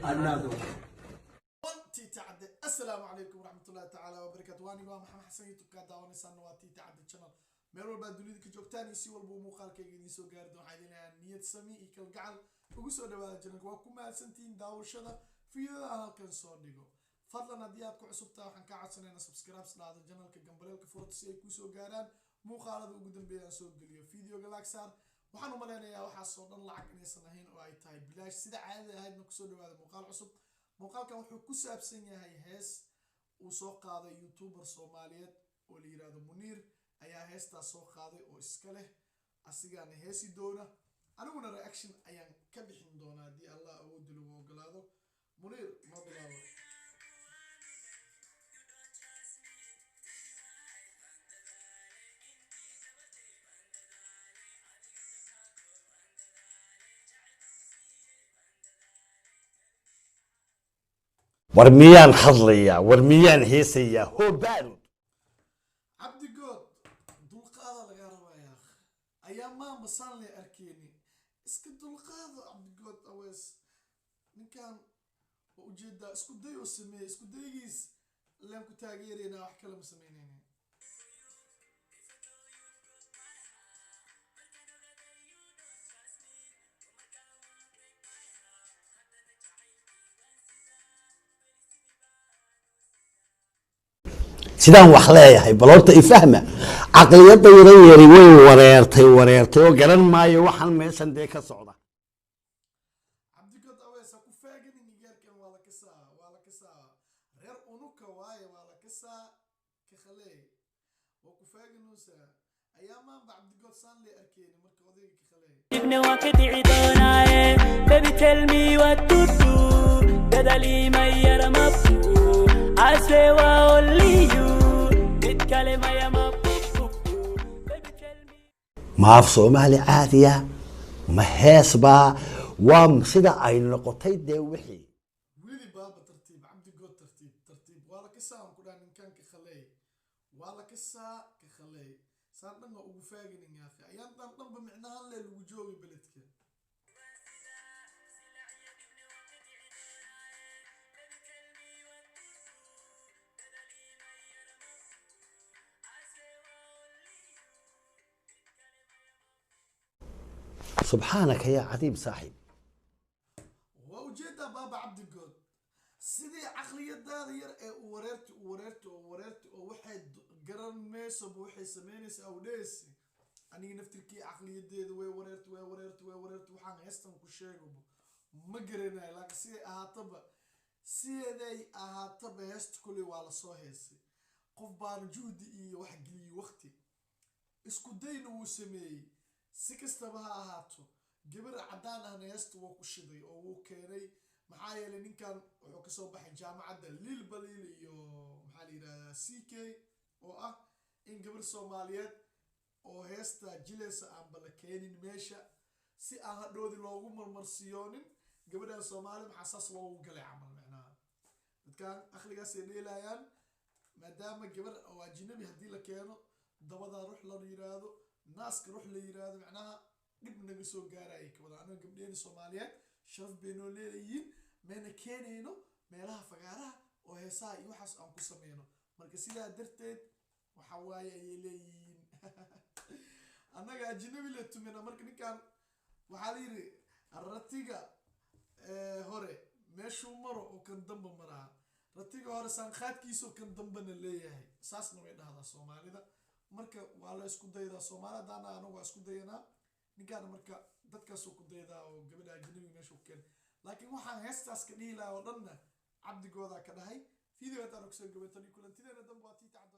another تعدي السلام عليكم ورحمة الله تعالى وبركاته واني محمد حسن يوتيوب كداواني سنواتي تعدي channel ميرول بعد دنيا كجوكتاني سي والبو مقال كيجي سو قاردو حيدنا نية سمي إكل جعل وقصوا دوا جنك وكم سنتين داور شذا في هذا كان صار ديجو فضلا ندياتكم عصبتها وحن قاعد سنين سبسكرايب سلاذ الجنال كجنبريل كفورت سي كوسو قارن مقال هذا وقدم بينا سو قليو فيديو قالك صار وحنو ملنا يا وحصلنا لعك إني سنهين وأي تايب بلاش سيدا عادي هاي نقصوا دوا هذا مقال عصب muuqaalkan wuxuu ku saabsan yahay hees uu soo qaaday youtuber Soomaaliyeed oo la yiraahdo Muniir ayaa heestaa soo qaaday oo iska leh asigana heesi doona aniguna reaction ayaan ka bixin doonaa hadii Allah awood lagu ogolaado Muniir ma bilaabo ورميان حظليا ورميان هيسيا هو بارد عبد جود دول قاضي لغا ربا يا اخ ايام ما مصان لي اركيني اسك دول قاضي عبد جود اويس نكان وجدا اسكو دايو سمي اسكو دايغيس لان كو تاغيرينا wax kala sameeynayna sidaan wax leeyahay bal horta ifahma aqliyada yaryari way wareertay oo garan maayo waxan meeshan de ka socda abdigood aweesa ku faagan in gaarkan wala ka saa reer unuka waaye wala ka saa ka khalay oo ku faaganoosa ayaama abdigood saan li arkeen marka odayga ka khalay ibn waqti idonaaye baby tell me what to do badali mayra mabtu aswa only you ما في صومالي عادية ما هيسبا وام سيدا اي نقطي دي وحي ويلي بابا ترتيب عبد جود ترتيب ولا كسا كنا كان كخلي ولا كسا كخلي صار لنا ugu faagin يا اخي ayaan dhan bimicnaan leh lagu joogi beledka سبحانك يا عظيم صاحب ووجد بابا عبد الجود سيدي عقلية دادير وررت وواحد قرن ميسب وحي سمينيس او ليس اني نفتركي عقلية ديد وررت وحان هستن كشيغو ما قرنا لكن سيدي اهاتب هست كلي والا سو هيسي قف بان جودي wax galiyo waqti isku dayna uu sameeyay si kastaba ha ahaato gabar cadaan ah heesta waa ku shiday oo uu keenay maxaa yeelay ninkan wuxuu ka soo baxay jaamacadda Lil Balil iyo maxaa la yiraahdaa CK oo ah in gabar Soomaaliyeed oo heesta jilaysa aan bala keenin meesha si aan hadhoodi loogu marmarsiyoonin gabadha Soomaali maxaa saas loogu galay camal macnaha dadkan akhligaas ay dheelayaan maadaama gabar oo ajnabi hadii la keeno dabada ruux la yiraahdo ناس كروح اللي يراد معناها قبل نقصو قارئ كذا أنا قبلين الصوماليات شرف بينو ليين من كينينو مالها فقارها وهسا يوحس أم كسمينو مركزية درتين وحوايا يلين أنا قاعد جنبي لتمنا مركني كان وحاليري الرتيجة هوري مشو مرة وكان ضمب مرة رتيجة هوري سانخات كيسو كان ضمبنا اللي هي ساس نوعنا هذا الصومالي ده marka waa la isku dayda Soomaalida anagu waa isku dayna ninkaan marka dadkaas ku dayda oo gabadha ajnabi meesha ku keen laakiin waxaan heestaas ka dhigay oo dhanna cabdigooda ka dhahay fiidiyowga tan ku soo gabatay kulantideena dambe waa tii tacdo